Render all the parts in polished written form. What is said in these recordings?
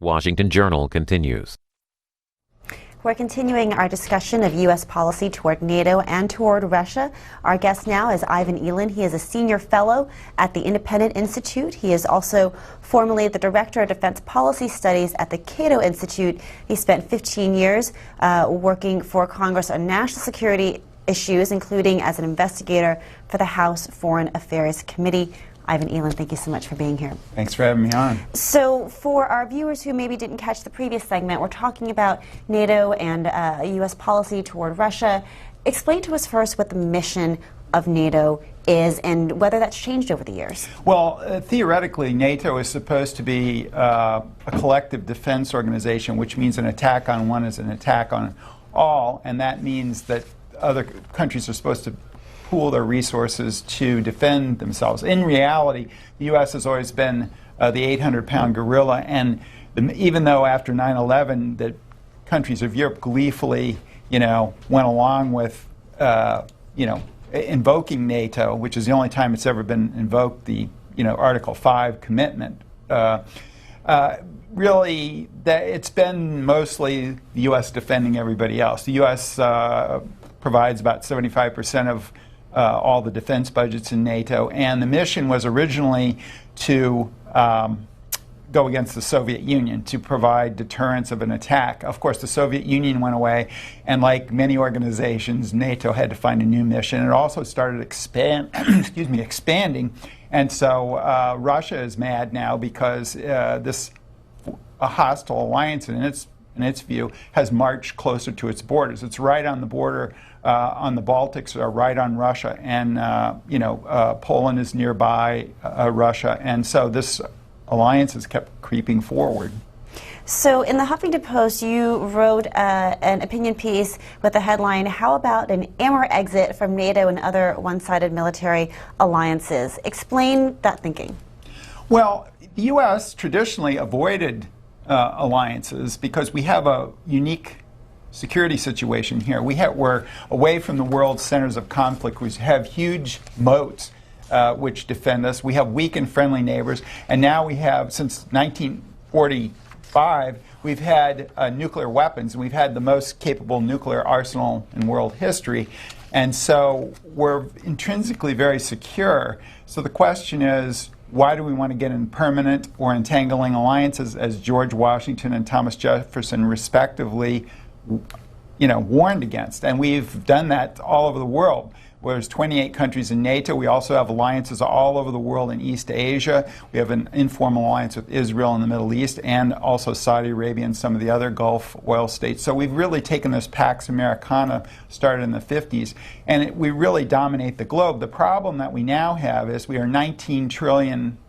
Washington Journal continues. We're continuing our discussion of U.S. policy toward NATO and toward Russia. Our guest now is Ivan Eland. He is a senior fellow at the Independent Institute. He is also formerly the director of defense policy studies at the Cato Institute. He spent 15 years working for Congress on national security issues, including as an investigator for the House Foreign Affairs Committee. Ivan Eland, thank you so much for being here. Thanks for having me on. So for our viewers who maybe didn't catch the previous segment, we're talking about NATO and U.S. policy toward Russia. Explain to us first what the mission of NATO is and whether that's changed over the years. Well, theoretically, NATO is supposed to be a collective defense organization, which means an attack on one is an attack on all, and that means that other countries are supposed to pool their resources to defend themselves. In reality, the U.S. has always been the 800-pound gorilla, and even though after 9/11 the countries of Europe gleefully, went along with, invoking NATO, which is the only time it's ever been invoked, the, Article 5 commitment. Really, it's been mostly the U.S. defending everybody else. The U.S. provides about 75% of all the defense budgets in NATO, and the mission was originally to go against the Soviet Union, to provide deterrence of an attack. Of course, the Soviet Union went away, and like many organizations, NATO had to find a new mission. It also started expanding, and so Russia is mad now because this hostile alliance, in its view, has marched closer to its borders. It's right on the border on the Baltics, right on Russia, and Poland is nearby Russia, and so this alliance has kept creeping forward. So in the Huffington Post, you wrote an opinion piece with the headline, "How about an AMER exit from NATO and other one-sided military alliances?" Explain that thinking. Well, the U.S. traditionally avoided alliances because we have a unique security situation here. We're away from the world's centers of conflict. We have huge moats which defend us. We have weak and friendly neighbors. And now we have, since 1945, we've had nuclear weapons. And we've had the most capable nuclear arsenal in world history. And so we're intrinsically very secure. So the question is, why do we want to get in permanent or entangling alliances, as George Washington and Thomas Jefferson respectively warned against? And we've done that all over the world. There's 28 countries in NATO. We also have alliances all over the world in East Asia. We have an informal alliance with Israel in the Middle East, and also Saudi Arabia and some of the other Gulf oil states. So we've really taken this Pax Americana, started in the 50s, and we really dominate the globe. The problem that we now have is we are 19 trillion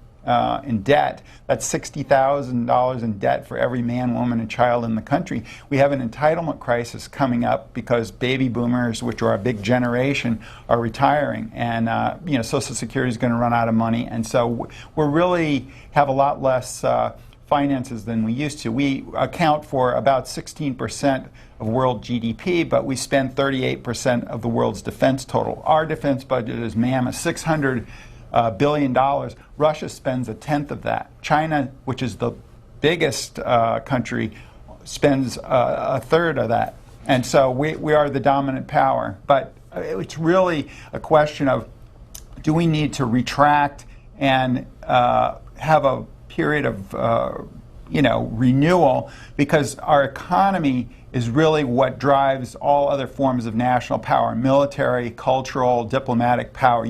in debt. That's $60,000 in debt for every man, woman, and child in the country. We have an entitlement crisis coming up because baby boomers, which are a big generation, are retiring, and Social Security is going to run out of money, and so we really have a lot less finances than we used to. We account for about 16% of world GDP, but we spend 38% of the world's defense total. Our defense budget is mammoth, $600 billion. Russia spends a tenth of that. China, which is the biggest country, spends a third of that. And so we are the dominant power. But it's really a question of, do we need to retract and have a period of renewal, because our economy is really what drives all other forms of national power: military, cultural, diplomatic power.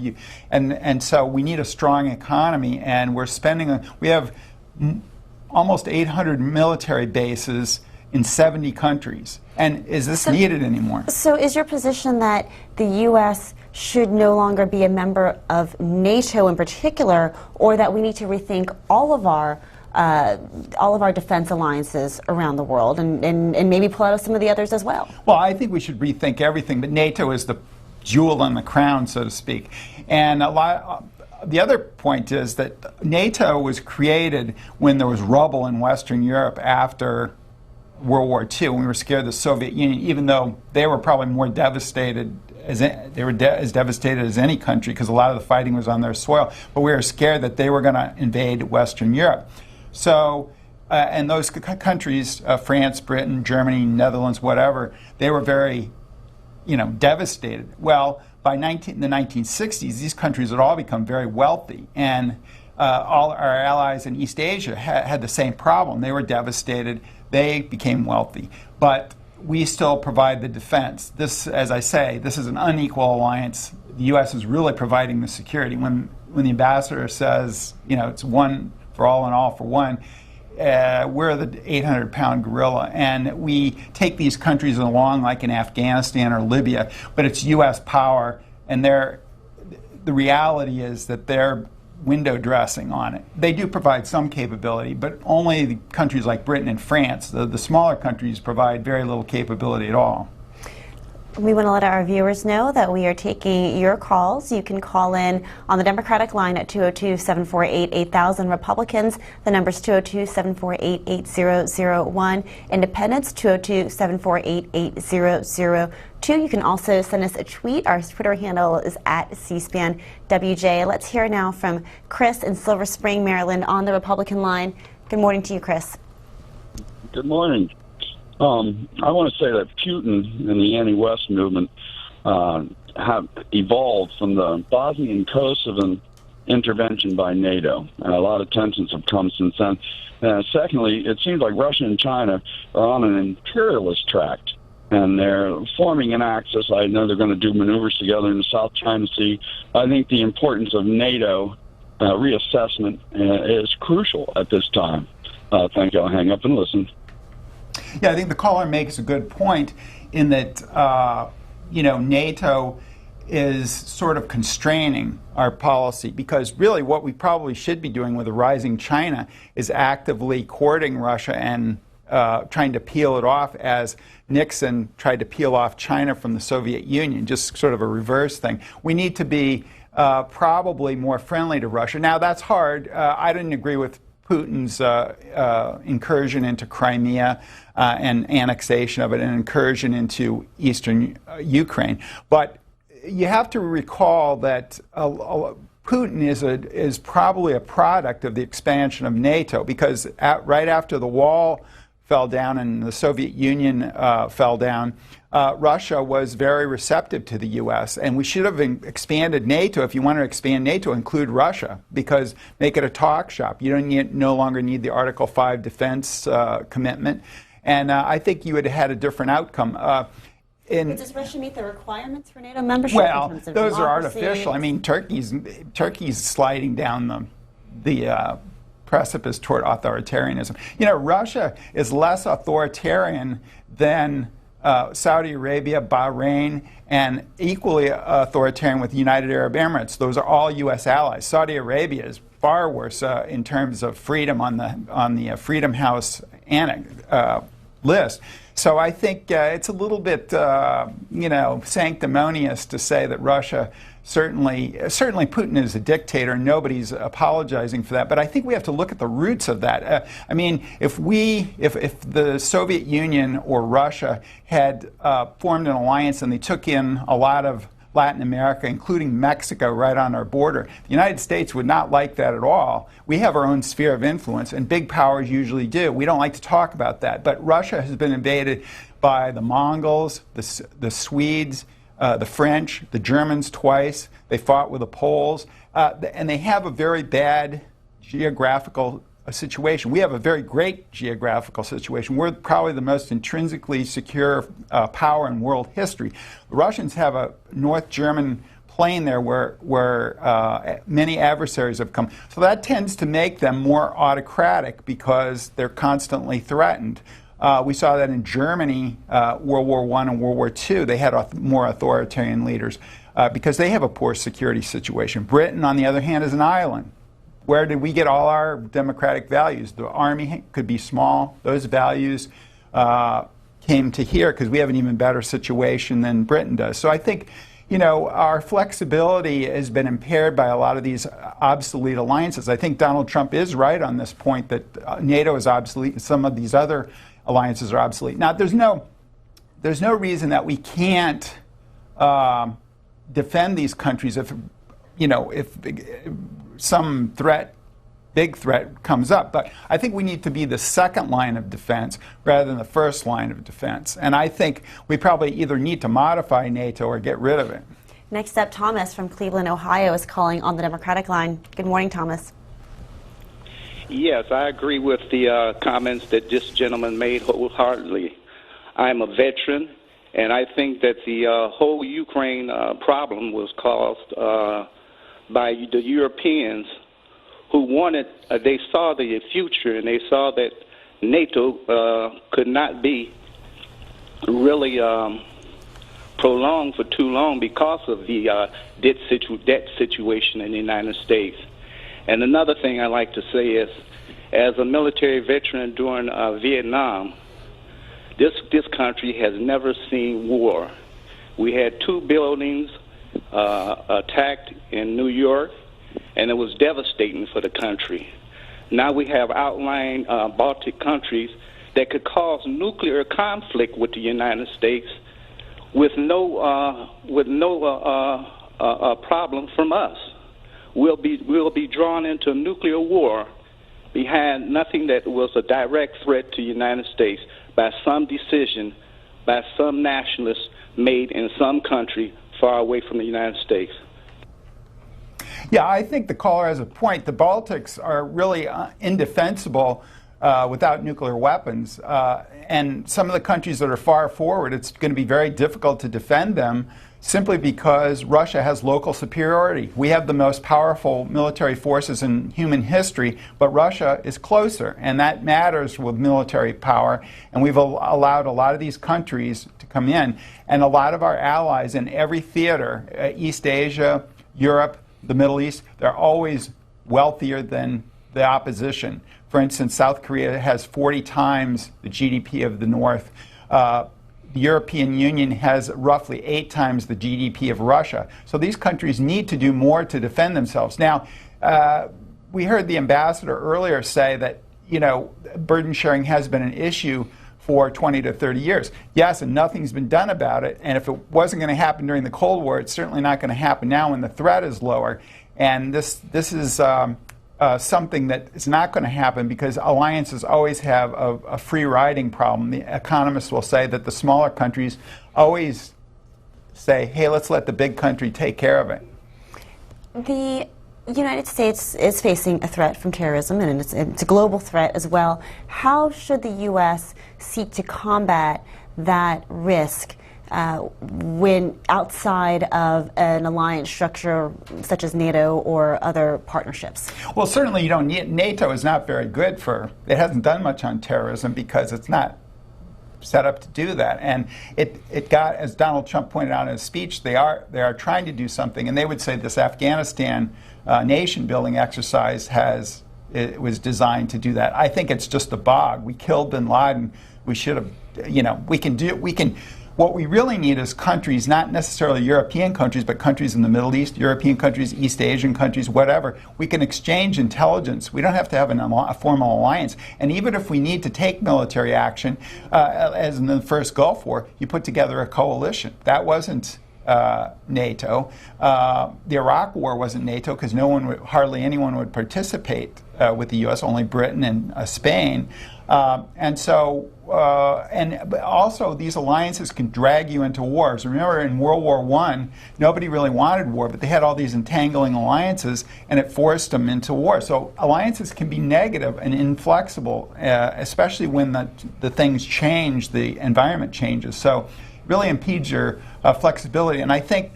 And so we need a strong economy, and we have almost 800 military bases in 70 countries. And is this needed anymore? So is your position that the U.S. should no longer be a member of NATO in particular, or that we need to rethink all of our defense alliances around the world, and maybe pull out of some of the others as well? Well, I think we should rethink everything, but NATO is the jewel in the crown, so to speak. And the other point is that NATO was created when there was rubble in Western Europe after World War II, when we were scared of the Soviet Union, even though they were probably more devastated as devastated as any country, because a lot of the fighting was on their soil. But we were scared that they were going to invade Western Europe. So and those countries, France, Britain, Germany, Netherlands, whatever, they were very, devastated. Well, by the 1960s, these countries had all become very wealthy, and all our allies in East Asia had the same problem. They were devastated. They became wealthy. But we still provide the defense. This, as I say, this is an unequal alliance. The U.S. is really providing the security. When the ambassador says, it's one for all and all for one, we're the 800-pound gorilla, and we take these countries along like in Afghanistan or Libya, but it's U.S. power, and the reality is that they're window dressing on it. They do provide some capability, but only the countries like Britain and France, the smaller countries, provide very little capability at all. We want to let our viewers know that we are taking your calls. You can call in on the Democratic line at 202-748-8000. Republicans, the number's 202-748-8001. Independents, 202-748-8002. You can also send us a tweet. Our Twitter handle is at C-SPAN WJ. Let's hear now from Chris in Silver Spring, Maryland, on the Republican line. Good morning to you, Chris. Good morning. I want to say that Putin and the anti-West movement have evolved from the Bosnian Kosovan intervention by NATO, and a lot of tensions have come since then. Secondly, it seems like Russia and China are on an imperialist track, and they're forming an axis. I know they're going to do maneuvers together in the South China Sea. I think the importance of NATO reassessment is crucial at this time. Thank you. I'll hang up and listen. Yeah, I think the caller makes a good point in that, NATO is sort of constraining our policy, because really what we probably should be doing with a rising China is actively courting Russia and trying to peel it off, as Nixon tried to peel off China from the Soviet Union, just sort of a reverse thing. We need to be probably more friendly to Russia. Now, that's hard. I didn't agree with Putin's incursion into Crimea and annexation of it, and incursion into eastern Ukraine. But you have to recall that Putin is probably a product of the expansion of NATO, because right after the wall fell down and the Soviet Union fell down, Russia was very receptive to the U.S., and we should have expanded NATO. If you want to expand NATO, include Russia, because make it a talk shop. You don't no longer need the Article 5 defense commitment, and I think you would have had a different outcome. Does Russia meet the requirements for NATO membership? Well, in terms of those are democracy? artificial. I mean, Turkey's sliding down the precipice toward authoritarianism. Russia is less authoritarian than Saudi Arabia, Bahrain, and equally authoritarian with the United Arab Emirates. Those are all U.S. allies. Saudi Arabia is far worse in terms of freedom on the Freedom House list. So I think it's a little bit, sanctimonious to say that Russia. Certainly Putin is a dictator, and nobody's apologizing for that. But I think we have to look at the roots of that. If the Soviet Union or Russia had formed an alliance and they took in a lot of Latin America, including Mexico, right on our border, the United States would not like that at all. We have our own sphere of influence, and big powers usually do. We don't like to talk about that. But Russia has been invaded by the Mongols, the Swedes, the French, the Germans twice. They fought with the Poles. And they have a very bad geographical situation. We have a very great geographical situation. We're probably the most intrinsically secure power in world history. The Russians have a North German plain there where many adversaries have come. So that tends to make them more autocratic because they're constantly threatened. We saw that in Germany, World War I and World War II. They had more authoritarian leaders because they have a poor security situation. Britain, on the other hand, is an island. Where did we get all our democratic values? The army could be small. Those values came to here because we have an even better situation than Britain does. So I think, our flexibility has been impaired by a lot of these obsolete alliances. I think Donald Trump is right on this point that NATO is obsolete and some of these other alliances are obsolete. Now, there's no reason that we can't defend these countries if some threat big threat comes up. But I think we need to be the second line of defense rather than the first line of defense. And I think we probably either need to modify NATO or get rid of it. Next up, Thomas from Cleveland, Ohio is calling on the Democratic line. Good morning, Thomas. Yes, I agree with the comments that this gentleman made wholeheartedly. I'm a veteran, and I think that the whole Ukraine problem was caused by the Europeans who wanted, they saw the future, and they saw that NATO could not be really prolonged for too long because of the debt situation in the United States. And another thing I like to say is, as a military veteran during Vietnam, this country has never seen war. We had 2 buildings attacked in New York, and it was devastating for the country. Now we have outlying Baltic countries that could cause nuclear conflict with the United States with no problem from us. We'll be drawn into a nuclear war behind nothing that was a direct threat to the United States by some decision by some nationalists made in some country far away from the United States. Yeah, I think the caller has a point. The Baltics are really indefensible without nuclear weapons. And some of the countries that are far forward, it's going to be very difficult to defend them simply because Russia has local superiority. We have the most powerful military forces in human history, but Russia is closer, and that matters with military power. And we've allowed a lot of these countries to come in, and a lot of our allies in every theater, East Asia, Europe, the Middle East, they're always wealthier than the opposition. For instance, South Korea has 40 times the GDP of the North. The European Union has roughly 8 times the GDP of Russia. So these countries need to do more to defend themselves. Now, we heard the ambassador earlier say that, burden sharing has been an issue for 20 to 30 years. Yes, and nothing's been done about it. And if it wasn't going to happen during the Cold War, it's certainly not going to happen now when the threat is lower. And this is something that is not going to happen because alliances always have a free riding problem. The economists will say that the smaller countries always say, hey, let's let the big country take care of it. The United States is facing a threat from terrorism, and it's a global threat as well. How should the U.S. seek to combat that risk when outside of an alliance structure such as NATO or other partnershits? Well, certainly you don't need, NATO is not very good it hasn't done much on terrorism because it's not set up to do that. And it got, as Donald Trump pointed out in his speech, they are trying to do something, and they would say this Afghanistan nation building exercise it was designed to do that. I think it's just a bog. We killed bin Laden. We should have, what we really need is countries, not necessarily European countries, but countries in the Middle East, European countries, East Asian countries, whatever. We can exchange intelligence. We don't have to have a formal alliance. And even if we need to take military action, as in the first Gulf War, you put together a coalition. That wasn't NATO. The Iraq War wasn't NATO because hardly anyone would participate with the U.S., only Britain and Spain. But also these alliances can drag you into wars. Remember in World War I, nobody really wanted war, but they had all these entangling alliances, and it forced them into war. So alliances can be negative and inflexible, especially when the things change, the environment changes. So really impedes your flexibility. And I think,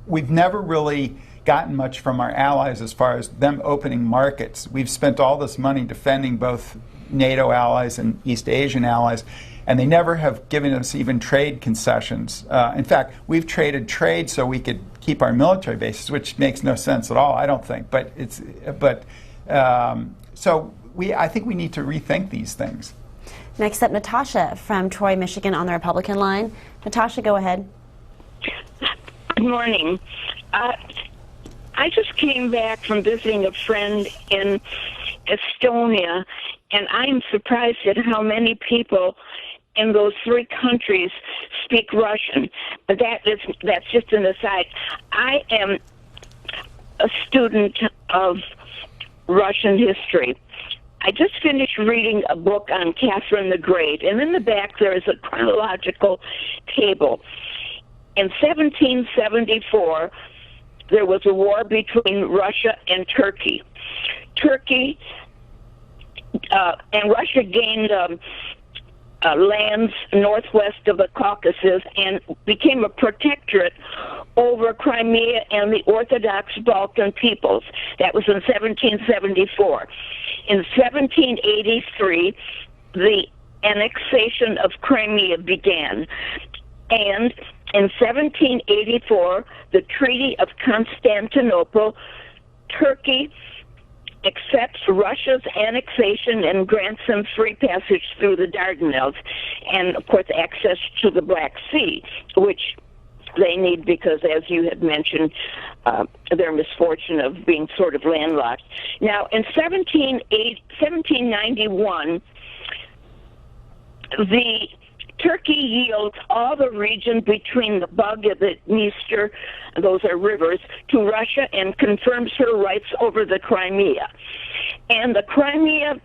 we've never really gotten much from our allies as far as them opening markets. We've spent all this money defending both NATO allies and East Asian allies, and they never have given us even trade concessions. In fact, we've traded trade so we could keep our military bases, which makes no sense at all, I don't think. I think we need to rethink these things. Next up, Natasha from Troy, Michigan on the Republican line. Natasha, go ahead. Good morning. I just came back from visiting a friend in Estonia, and I'm surprised at how many people in those 3 countries speak Russian. But that's just an aside. I am a student of Russian history. I just finished reading a book on Catherine the Great, and in the back there is a chronological table. In 1774, there was a war between Russia and Turkey. Turkey and Russia gained lands northwest of the Caucasus and became a protectorate over Crimea and the Orthodox Balkan peoples. That was in 1774. In 1783, the annexation of Crimea began. And in 1784, the Treaty of Constantinople, Turkey accepts Russia's annexation and grants them free passage through the Dardanelles and, of course, access to the Black Sea, which they need because, as you had mentioned, their misfortune of being sort of landlocked. Now, in 1791, the Turkey yields all the region between the Bug and the Dniester, those are rivers, to Russia and confirms her rights over the Crimea. And the Crimea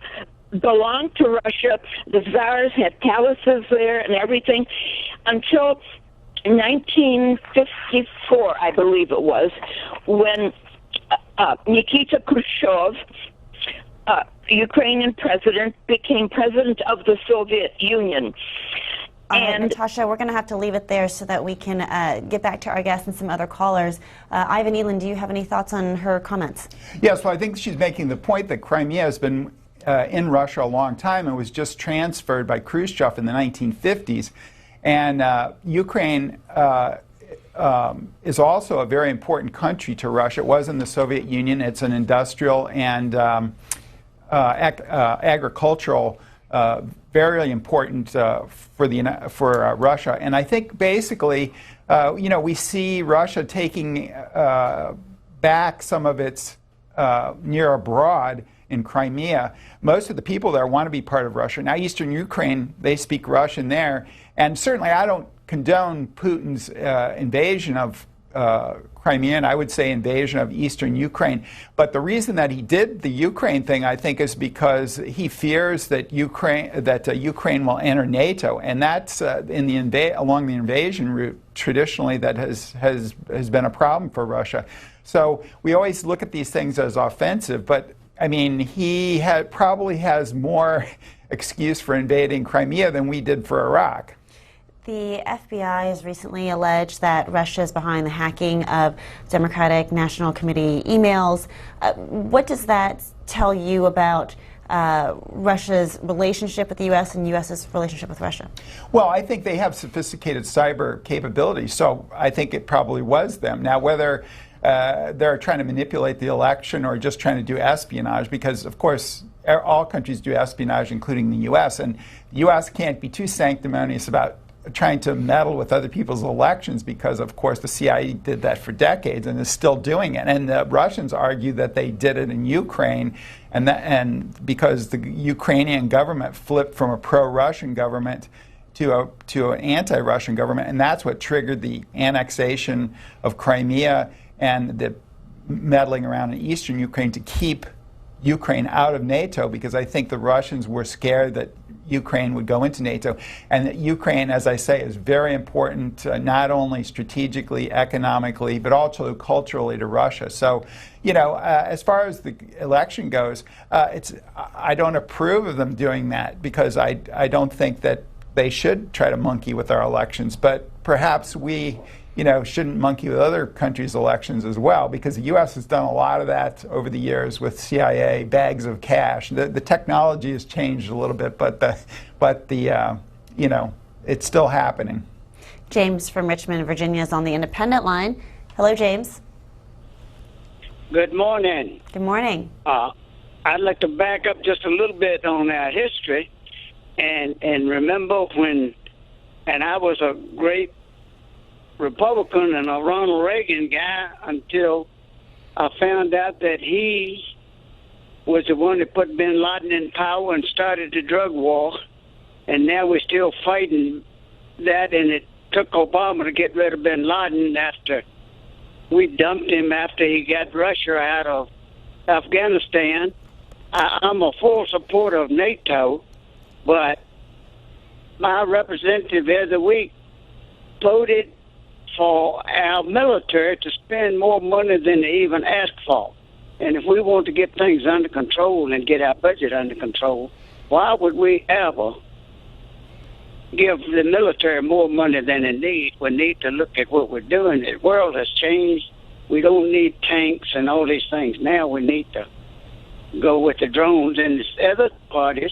belonged to Russia. The Tsars had palaces there and everything until 1954, I believe it was, when Nikita Khrushchev, Ukrainian president, became president of the Soviet Union. And Natasha, we're going to have to leave it there so that we can get back to our guests and some other callers. Ivan Eland, do you have any thoughts on her comments? Yes, well, I think she's making the point that Crimea has been in Russia a long time and was just transferred by Khrushchev in the 1950s. And Ukraine is also a very important country to Russia. It was in the Soviet Union. It's an industrial and agricultural very important for Russia. And I think basically, we see Russia taking back some of its near abroad in Crimea. Most of the people there want to be part of Russia. Now, Eastern Ukraine, they speak Russian there. And certainly I don't condone Putin's invasion of Crimea, and I would say invasion of Eastern Ukraine. But the reason that he did the Ukraine thing, I think, is because he fears that Ukraine will enter NATO, and that's along the invasion route traditionally that has been a problem for Russia. So we always look at these things as offensive, but I mean, he probably has more excuse for invading Crimea than we did for Iraq. The FBI has recently alleged that Russia is behind the hacking of Democratic National Committee emails. What does that tell you about Russia's relationship with the U.S. and U.S.'s relationship with Russia? Well, I think they have sophisticated cyber capabilities, so I think it probably was them. Now, whether they're trying to manipulate the election or just trying to do espionage, because, of course, all countries do espionage, including the U.S., and the U.S. can't be too sanctimonious about trying to meddle with other people's elections because, of course, the CIA did that for decades and is still doing it. And the Russians argue that they did it in Ukraine, and because the Ukrainian government flipped from a pro-Russian government to an anti-Russian government, and that's what triggered the annexation of Crimea and the meddling around in eastern Ukraine to keep Ukraine out of NATO, because I think the Russians were scared that Ukraine would go into NATO. And that Ukraine, as I say, is very important, not only strategically, economically, but also culturally to Russia. So, as far as the election goes, I don't approve of them doing that, because I don't think that they should try to monkey with our elections. But perhaps we shouldn't monkey with other countries' elections as well, because the U.S. has done a lot of that over the years with CIA, bags of cash. The technology has changed a little bit, but it's still happening. James from Richmond, Virginia is on the Independent line. Hello, James. Good morning. Good morning. I'd like to back up just a little bit on our history and remember when, and I was a great Republican and a Ronald Reagan guy until I found out that he was the one that put bin Laden in power and started the drug war. And now we're still fighting that, and it took Obama to get rid of bin Laden after we dumped him after he got Russia out of Afghanistan. I'm a full supporter of NATO, but my representative the other week voted for our military to spend more money than they even asked for. And if we want to get things under control and get our budget under control, why would we ever give the military more money than they need? We need to look at what we're doing. The world has changed. We don't need tanks and all these things. Now we need to go with the drones. And the other part is,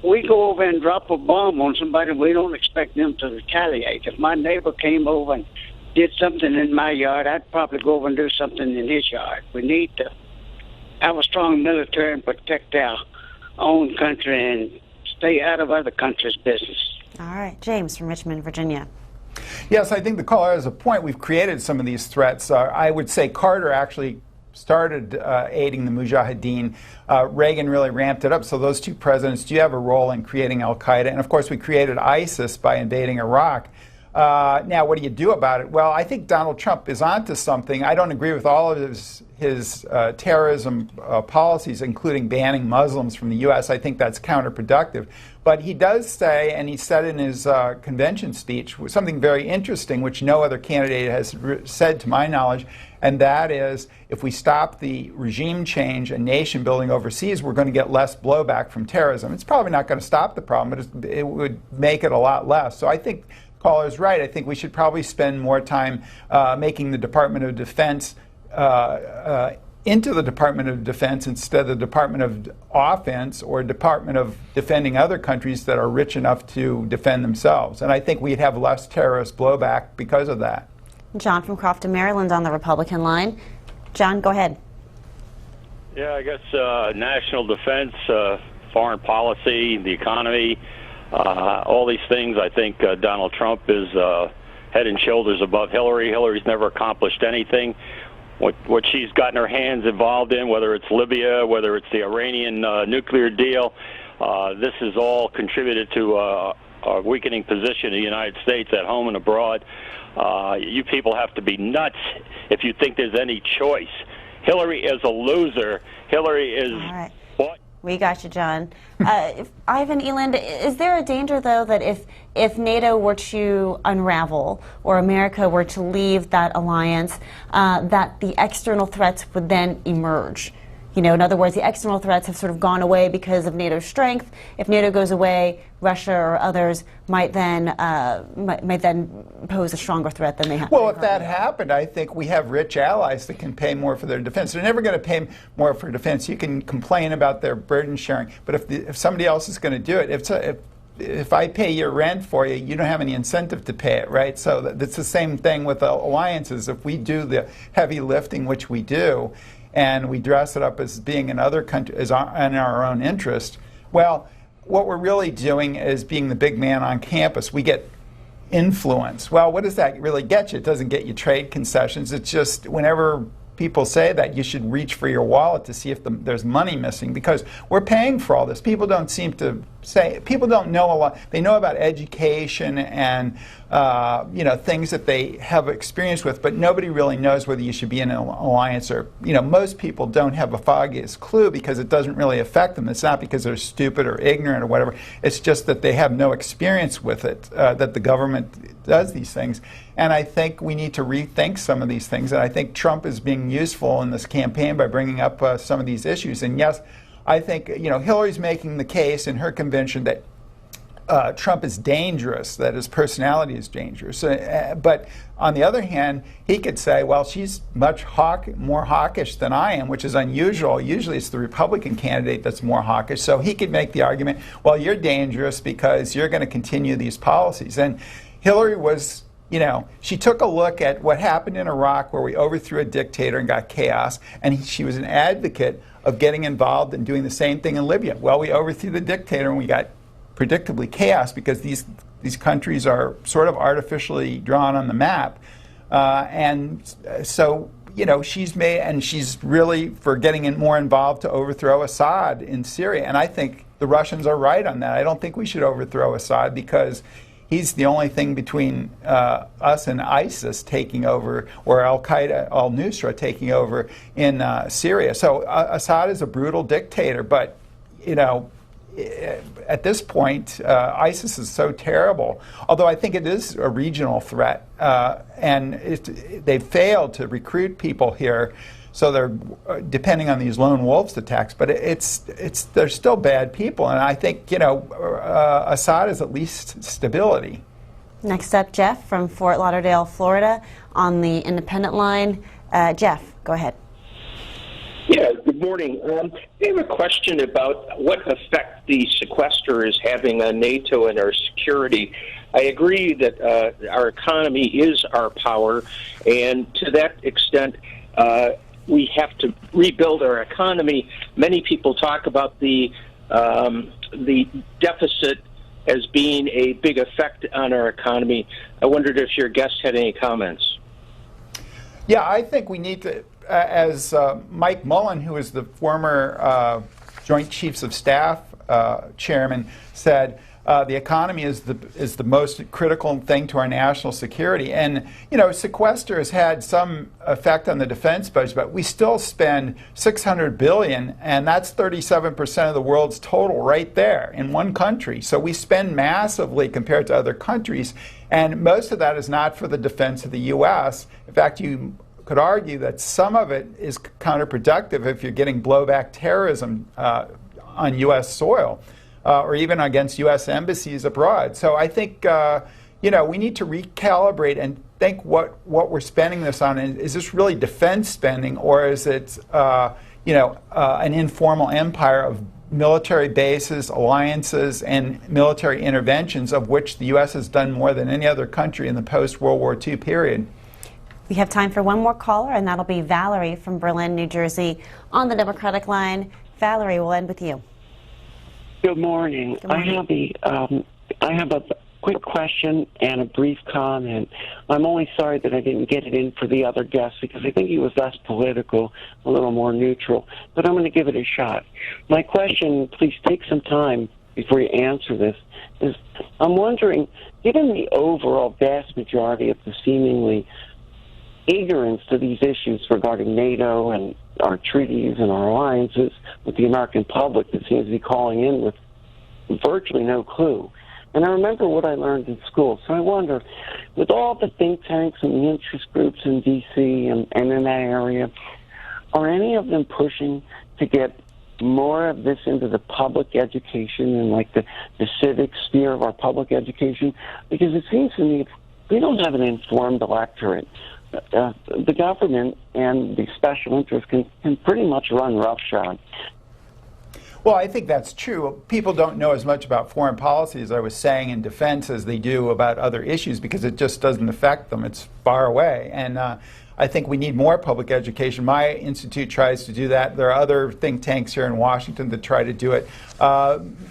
we go over and drop a bomb on somebody, we don't expect them to retaliate. If my neighbor came over and did something in my yard, I'd probably go over and do something in his yard. We need to have a strong military and protect our own country and stay out of other countries' business. All right. James from Richmond, Virginia. Yes, I think the caller has a point. We've created some of these threats. I would say Carter actually started aiding the Mujahideen. Reagan really ramped it up. So those two presidents do have a role in creating Al-Qaeda. And, of course, we created ISIS by invading Iraq. Now, what do you do about it? Well, I think Donald Trump is onto something. I don't agree with all of his terrorism policies, including banning Muslims from the U.S. I think that's counterproductive. But he does say, and he said in his convention speech, something very interesting, which no other candidate has said to my knowledge, and that is, if we stop the regime change and nation building overseas, we're going to get less blowback from terrorism. It's probably not going to stop the problem, but it would make it a lot less. So I think caller's right. I think we should probably spend more time making the Department of Defense into the Department of Defense instead of the Department of Offense or Department of Defending other countries that are rich enough to defend themselves. And I think we'd have less terrorist blowback because of that. John from Crofton, Maryland on the Republican line. John, go ahead. Yeah, I guess national defense, foreign policy, the economy, all these things, I think Donald Trump is head and shoulders above Hillary. Hillary's never accomplished anything. What she's gotten her hands involved in, whether it's Libya, whether it's the Iranian nuclear deal, this has all contributed to a weakening position of the United States at home and abroad. You people have to be nuts if you think there's any choice. Hillary is a loser. Hillary is... All right. What? We got you, John. Ivan, Eland, is there a danger, though, that if NATO were to unravel or America were to leave that alliance, that the external threats would then emerge? You know, in other words, the external threats have sort of gone away because of NATO's strength. If NATO goes away, Russia or others might then pose a stronger threat than they have. Well, if that happened, I think we have rich allies that can pay more for their defense. They're never going to pay more for defense. You can complain about their burden sharing, but if somebody else is going to do it, if I pay your rent for you, you don't have any incentive to pay it, right? So that's the same thing with alliances. If we do the heavy lifting, which we do, and we dress it up as being in other countries, in our own interest, well, what we're really doing is being the big man on campus. We get influence. Well, what does that really get you? It doesn't get you trade concessions. It's just whenever people say that, you should reach for your wallet to see if there's money missing, because we're paying for all this. People don't seem to say, people don't know a lot. They know about education and things that they have experience with, but nobody really knows whether you should be in an alliance or, most people don't have a foggiest clue because it doesn't really affect them. It's not because they're stupid or ignorant or whatever. It's just that they have no experience with it, that the government does these things. And I think we need to rethink some of these things. And I think Trump is being useful in this campaign by bringing up some of these issues. And yes, I think Hillary's making the case in her convention that Trump is dangerous, that his personality is dangerous. But on the other hand, he could say, well, she's much more hawkish than I am, which is unusual. Usually it's the Republican candidate that's more hawkish. So he could make the argument, well, you're dangerous because you're going to continue these policies. And Hillary was... she took a look at what happened in Iraq, where we overthrew a dictator and got chaos, and she was an advocate of getting involved and doing the same thing in Libya. Well, we overthrew the dictator and we got predictably chaos because these countries are sort of artificially drawn on the map. So she's really for getting more involved to overthrow Assad in Syria. And I think the Russians are right on that. I don't think we should overthrow Assad because he's the only thing between us and ISIS taking over, or Al-Qaeda, al-Nusra taking over in Syria. So Assad is a brutal dictator, but, you know, at this point, ISIS is so terrible, although I think it is a regional threat, and they've failed to recruit people here, so they're depending on these lone wolves attacks, but they're still bad people, and I think, you know, Assad is at least stability. Next up, Jeff from Fort Lauderdale, Florida, on the independent line. Jeff, go ahead. Yeah, good morning. I have a question about what effect the sequester is having on NATO and our security. I agree that our economy is our power, and to that extent, we have to rebuild our economy. Many people talk about the deficit as being a big effect on our economy. I wondered if your guest had any comments. Yeah, I think we need to, as Mike Mullen, who is the former Joint Chiefs of Staff chairman, said, the economy is the most critical thing to our national security. And, you know, sequester has had some effect on the defense budget, but we still spend $600 billion, and that's 37% of the world's total right there in one country. So we spend massively compared to other countries, and most of that is not for the defense of the U.S. In fact, you could argue that some of it is counterproductive if you're getting blowback terrorism on U.S. soil. Or even against U.S. embassies abroad. So I think, you know, we need to recalibrate and think what we're spending this on. Is this really defense spending, or is it, you know, an informal empire of military bases, alliances, and military interventions, of which the U.S. has done more than any other country in the post-World War II period? We have time for one more caller, and that'll be Valerie from Berlin, New Jersey, on the Democratic line. Valerie, we'll end with you. Good morning. Good morning. I have a quick question and a brief comment. I'm only sorry that I didn't get it in for the other guest because I think he was less political, a little more neutral. But I'm going to give it a shot. My question, please take some time before you answer this, is I'm wondering, given the overall vast majority of the seemingly ignorance to these issues regarding NATO and our treaties and our alliances with the American public that seems to be calling in with virtually no clue. And I remember what I learned in school. So I wonder, with all the think tanks and the interest groups in D.C. and in that area, are any of them pushing to get more of this into the public education and like the civic sphere of our public education? Because it seems to me if we don't have an informed electorate, the government and the special interests can pretty much run roughshod. Well, I think that's true. People don't know as much about foreign policy, as I was saying, in defense as they do about other issues because it just doesn't affect them. It's far away. And I think we need more public education. My institute tries to do that. There are other think tanks here in Washington that try to do it.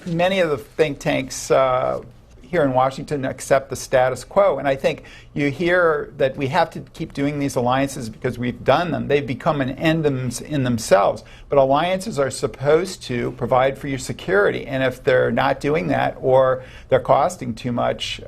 Many of the think tanks here in Washington accept the status quo. And I think you hear that we have to keep doing these alliances because we've done them. They've become an end in themselves. But alliances are supposed to provide for your security. And if they're not doing that or they're costing too much,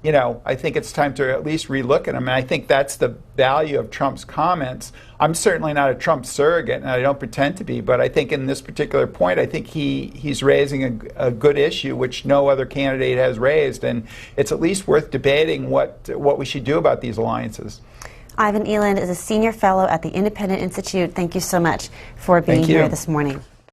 you know, I think it's time to at least relook at them. And I think that's the value of Trump's comments. I'm certainly not a Trump surrogate, and I don't pretend to be, but I think in this particular point, I think he's raising a good issue which no other candidate has raised, and it's at least worth debating what we should do about these alliances. Ivan Eland is a senior fellow at the Independent Institute. Thank you so much for being here this morning.